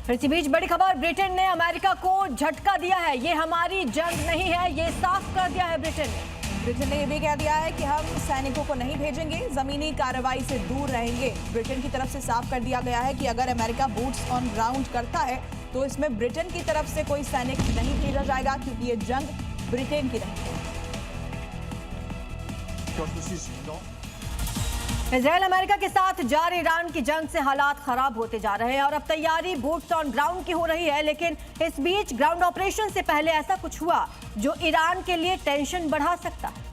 इसी बीच बड़ी खबर, ब्रिटेन ने अमेरिका को झटका दिया है। ये हमारी जंग नहीं है, ये साफ कर दिया है ब्रिटेन ने। ब्रिटेन ने यह भी कह दिया है कि हम सैनिकों को नहीं भेजेंगे, जमीनी कार्रवाई से दूर रहेंगे। ब्रिटेन की तरफ से साफ कर दिया गया है कि अगर अमेरिका बूट्स ऑन ग्राउंड करता है तो इसमें ब्रिटेन की तरफ से कोई सैनिक नहीं भेजा जाएगा, क्योंकि ये जंग ब्रिटेन की नहीं है। इजराइल अमेरिका के साथ जारी ईरान की जंग से हालात खराब होते जा रहे हैं और अब तैयारी बूट्स ऑन ग्राउंड की हो रही है। लेकिन इस बीच ग्राउंड ऑपरेशन से पहले ऐसा कुछ हुआ जो ईरान के लिए टेंशन बढ़ा सकता है।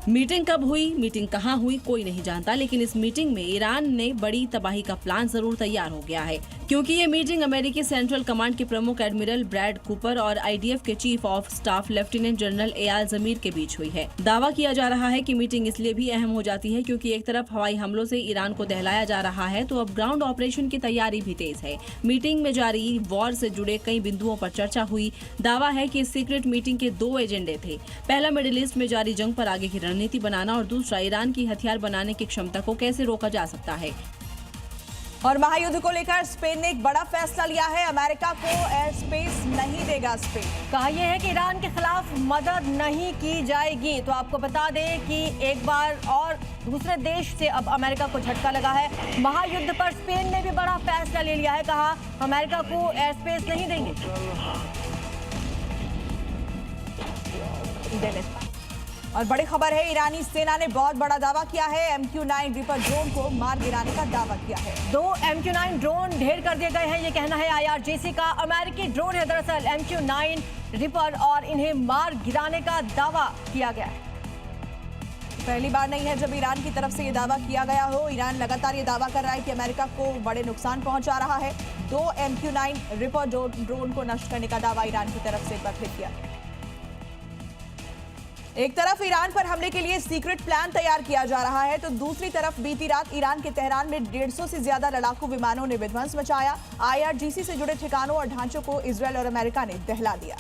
मीटिंग कब हुई, मीटिंग कहां हुई, कोई नहीं जानता, लेकिन इस मीटिंग में ईरान ने बड़ी तबाही का प्लान जरूर तैयार हो गया है, क्योंकि ये मीटिंग अमेरिकी सेंट्रल कमांड के प्रमुख एडमिरल ब्रैड कूपर और आईडीएफ के chief of staff lieutenant general Eyal Zamir के बीच हुई है। दावा किया जा रहा है कि मीटिंग इसलिए भी अहम हो जाती है क्योंकि एक तरफ हवाई हमलों से ईरान को दहलाया जा रहा है, तो अब ग्राउंड ऑपरेशन की तैयारी भी तेज है। मीटिंग में जारी वॉर से जुड़े कई बिंदुओं पर चर्चा हुई। दावा है कि इस सीक्रेट मीटिंग के 2 एजेंडे थे। पहला, मिडिल ईस्ट में जारी जंग पर आगे की रणनीति बनाना और दूसरा, ईरान की हथियार बनाने की क्षमता को कैसे रोका जा सकता है। और महायुद्ध को लेकर स्पेन ने एक बड़ा फैसला लिया है। अमेरिका को एयर स्पेस नहीं देगा स्पेन। कहा यह है कि ईरान के खिलाफ मदद नहीं की जाएगी। तो आपको बता दें कि एक बार और दूसरे देश से अब अमेरिका को झटका लगा है। महायुद्ध पर स्पेन ने भी बड़ा फैसला ले लिया है। कहा अमेरिका को एयर स्पेस नहीं देंगे। और बड़ी खबर है, ईरानी सेना ने बहुत बड़ा दावा किया है। MQ-9 रिपर ड्रोन को मार गिराने का दावा किया है। 2 MQ-9 ड्रोन ढेर कर दिए गए हैं, ये कहना है IRGC का। अमेरिकी ड्रोन है दरअसल MQ-9 रिपर और इन्हें मार गिराने का दावा किया गया है। पहली बार नहीं है जब ईरान की तरफ से ये दावा किया गया हो। ईरान लगातार ये दावा कर रहा है कि अमेरिका को बड़े नुकसान पहुंचा रहा है। 2 MQ-9 रिपर ड्रोन को नष्ट करने का दावा ईरान की तरफ से एक बार फिर किया। एक तरफ ईरान पर हमले के लिए सीक्रेट प्लान तैयार किया जा रहा है, तो दूसरी तरफ बीती रात ईरान के तेहरान में 150 से ज्यादा लड़ाकू विमानों ने विध्वंस मचाया। IRGC से जुड़े ठिकानों और ढांचों को इजरायल और अमेरिका ने दहला दिया।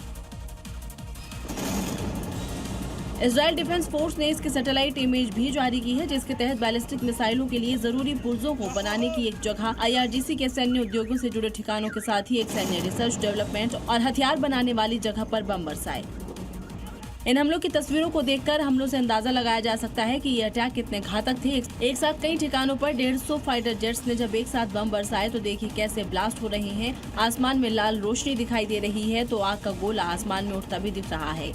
इजरायल डिफेंस फोर्स ने इसकी सैटेलाइट इमेज भी जारी की है, जिसके तहत बैलिस्टिक मिसाइलों के लिए जरूरी पुर्जों को बनाने की एक जगह IRGC के सैन्य उद्योगों से जुड़े ठिकानों के साथ ही एक सैन्य रिसर्च डेवलपमेंट और हथियार बनाने वाली जगह पर बम बरसाए। इन हमलों की तस्वीरों को देखकर हमलों से अंदाजा लगाया जा सकता है कि ये अटैक कितने घातक थे। एक साथ कई ठिकानों पर 150 फाइटर जेट्स ने जब एक साथ बम बरसाए तो देखिए कैसे ब्लास्ट हो रहे हैं। आसमान में लाल रोशनी दिखाई दे रही है, तो आग का गोला आसमान में उठता भी दिख रहा है।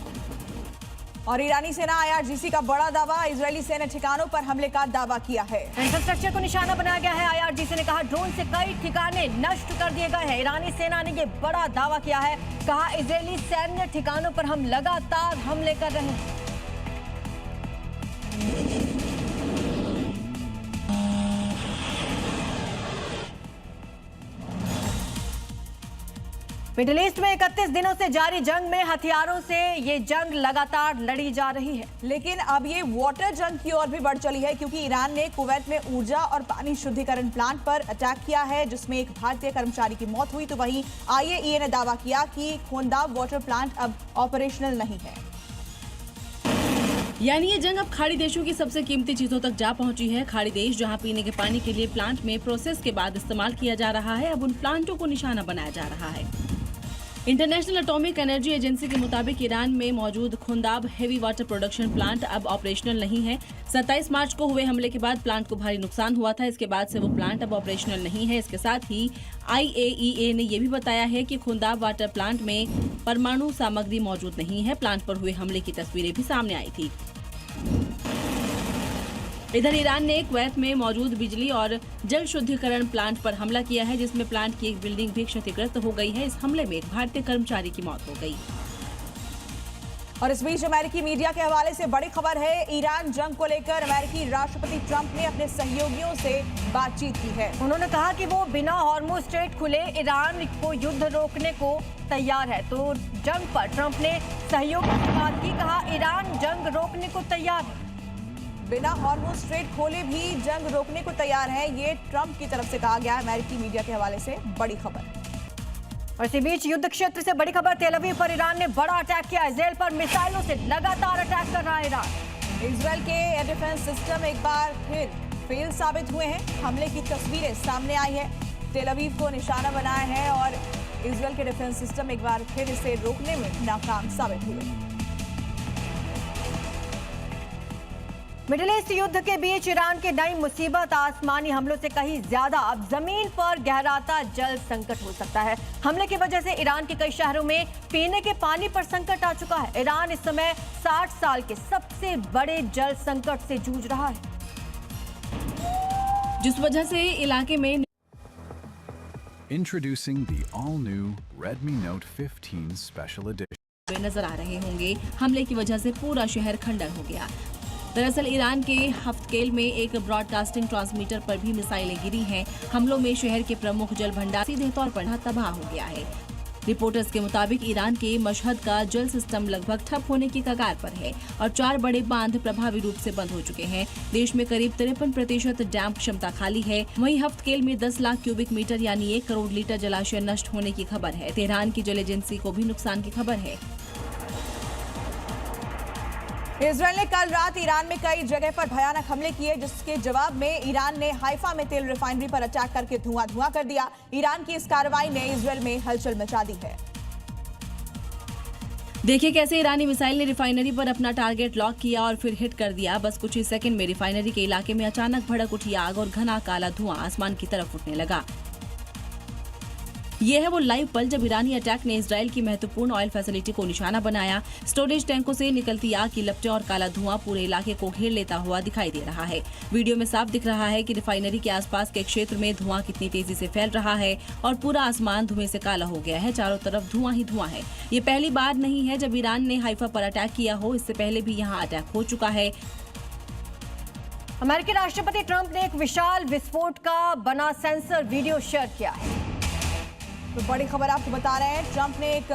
और ईरानी सेना IRGC का बड़ा दावा, इजरायली सेना ठिकानों पर हमले का दावा किया है। इंफ्रास्ट्रक्चर को निशाना बनाया गया है। IRGC ने कहा ड्रोन से कई ठिकाने नष्ट कर दिए गए हैं। ईरानी सेना ने ये बड़ा दावा किया है। कहा इजरायली सैन्य ठिकानों पर हम लगातार हमले कर रहे हैं। मिडिल ईस्ट में 31 दिनों से जारी जंग में हथियारों से ये जंग लगातार लड़ी जा रही है। लेकिन अब ये वाटर जंग की ओर भी बढ़ चली है, क्योंकि ईरान ने कुवैत में ऊर्जा और पानी शुद्धिकरण प्लांट पर अटैक किया है, जिसमें एक भारतीय कर्मचारी की मौत हुई। तो वहीं IAEA ने दावा किया कि खोंदाब वाटर प्लांट अब ऑपरेशनल नहीं है। यानी ये जंग अब खाड़ी देशों की सबसे कीमती चीजों तक जा पहुंची है। खाड़ी देश जहां पीने के पानी के लिए प्लांट में प्रोसेस के बाद इस्तेमाल किया जा रहा है, अब उन प्लांटों को निशाना बनाया जा रहा है। इंटरनेशनल एटॉमिक एनर्जी एजेंसी के मुताबिक ईरान में मौजूद खोंदाब हेवी वाटर प्रोडक्शन प्लांट अब ऑपरेशनल नहीं है। 27 मार्च को हुए हमले के बाद प्लांट को भारी नुकसान हुआ था। इसके बाद से वो प्लांट अब ऑपरेशनल नहीं है। इसके साथ ही IAEA ने यह भी बताया है कि खोंदाब वाटर प्लांट में परमाणु सामग्री मौजूद नहीं है। प्लांट पर हुए हमले की तस्वीरें भी सामने आई थी। इधर ईरान ने कुवैत में मौजूद बिजली और जल शुद्धिकरण प्लांट पर हमला किया है, जिसमें प्लांट की एक बिल्डिंग भी क्षतिग्रस्त हो गई है। इस हमले में एक भारतीय कर्मचारी की मौत हो गई। और इस बीच अमेरिकी मीडिया के हवाले से बड़ी खबर है। ईरान जंग को लेकर अमेरिकी राष्ट्रपति ट्रंप ने अपने सहयोगियों से बातचीत की है। उन्होंने कहा कि वो बिना हॉर्मुज़ स्ट्रेट खुले ईरान को युद्ध रोकने को तैयार है। तो जंग पर ट्रंप ने सहयोगियों से बात की। कहा ईरान जंग रोकने को तैयार है। बिना हॉर्मुज़ स्ट्रेट खोले भी जंग रोकने को तैयार है, ये ट्रंप की तरफ से कहा गया अमेरिकी मीडिया के हवाले से बड़ी खबर। और इसी बीच युद्ध क्षेत्र से बड़ी खबर, तेल अवीव पर ईरान ने बड़ा अटैक किया। इजरायल पर मिसाइलों से लगातार अटैक कर रहा है ईरान। इजरायल के एयर डिफेंस सिस्टम एक बार फिर फेल साबित हुए हैं। हमले की तस्वीरें सामने आई है। तेल अवीव को निशाना बनाया है और इजराइल के डिफेंस सिस्टम एक बार फिर इसे रोकने में नाकाम साबित हुए। मिडिल ईस्ट युद्ध के बीच ईरान की नई मुसीबत, आसमानी हमलों से कहीं ज्यादा अब जमीन पर गहराता जल संकट हो सकता है। हमले की वजह से ईरान के कई शहरों में पीने के पानी पर संकट आ चुका है। ईरान इस समय 60 साल के सबसे बड़े जल संकट से जूझ रहा है, जिस वजह से इलाके में Introducing the all-new Redmi Note 15 Special Edition. नजर आ रहे होंगे। हमले की वजह से पूरा शहर खंडर हो गया। दरअसल ईरान के हफ्तकेल में एक ब्रॉडकास्टिंग ट्रांसमीटर पर भी मिसाइलें गिरी हैं। हमलों में शहर के प्रमुख जल भंडार सीधे तौर पर तबाह हो गया है। रिपोर्टर्स के मुताबिक ईरान के मशहद का जल सिस्टम लगभग ठप होने की कगार पर है और 4 बड़े बांध प्रभावी रूप से बंद हो चुके हैं। देश में करीब 53% डैम क्षमता खाली है। वहीं हफ्तकेल में 10 लाख क्यूबिक मीटर यानी 1 करोड़ लीटर जलाशय नष्ट होने की खबर है। तेहरान की जल एजेंसी को भी नुकसान की खबर है। इजराइल ने कल रात ईरान में कई जगह पर भयानक हमले किए, जिसके जवाब में ईरान ने हाइफा में तेल रिफाइनरी पर अटैक करके धुआं कर दिया। ईरान की इस कार्रवाई ने इजराइल में हलचल मचा दी है। देखिए कैसे ईरानी मिसाइल ने रिफाइनरी पर अपना टारगेट लॉक किया और फिर हिट कर दिया। बस कुछ ही सेकंड में रिफाइनरी के इलाके में अचानक भड़क उठी आग और घना काला धुआं आसमान की तरफ उठने लगा। ये है वो लाइव पल जब ईरानी अटैक ने इजराइल की महत्वपूर्ण ऑयल फैसिलिटी को निशाना बनाया। स्टोरेज टैंकों से निकलती आग की लपटें और काला धुआं पूरे इलाके को घेर लेता हुआ दिखाई दे रहा है। वीडियो में साफ दिख रहा है कि रिफाइनरी के आसपास के क्षेत्र में धुआं कितनी तेजी से फैल रहा है और पूरा आसमान धुएं से काला हो गया है। चारों तरफ धुआं ही धुआं है। ये पहली बार नहीं है जब ईरान ने हाइफा पर अटैक किया हो। इससे पहले भी यहाँ अटैक हो चुका है। अमेरिकी राष्ट्रपति ट्रंप ने एक विशाल विस्फोट का बना सेंसर वीडियो शेयर किया है। तो बड़ी खबर आपको बता रहे हैं, ट्रंप ने एक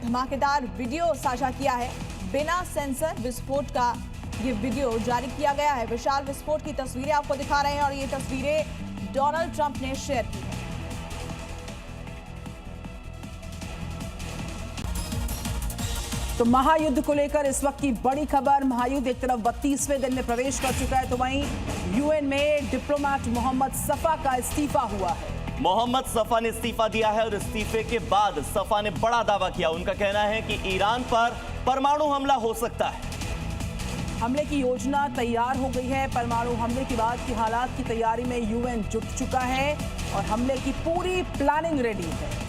धमाकेदार वीडियो साझा किया है। बिना सेंसर विस्फोट का ये वीडियो जारी किया गया है। विशाल विस्फोट की तस्वीरें आपको दिखा रहे हैं और ये तस्वीरें डोनाल्ड ट्रंप ने शेयर की है। तो महायुद्ध को लेकर इस वक्त की बड़ी खबर, महायुद्ध एक तरफ 32वें दिन में प्रवेश कर चुका है, तो वहीं यूएन में डिप्लोमेट मोहम्मद सफा का इस्तीफा हुआ है। मोहम्मद सफा ने इस्तीफा दिया है और इस्तीफे के बाद सफा ने बड़ा दावा किया। उनका कहना है कि ईरान पर परमाणु हमला हो सकता है। हमले की योजना तैयार हो गई है। परमाणु हमले के बाद की हालात की तैयारी में यूएन जुट चुका है और हमले की पूरी प्लानिंग रेडी है।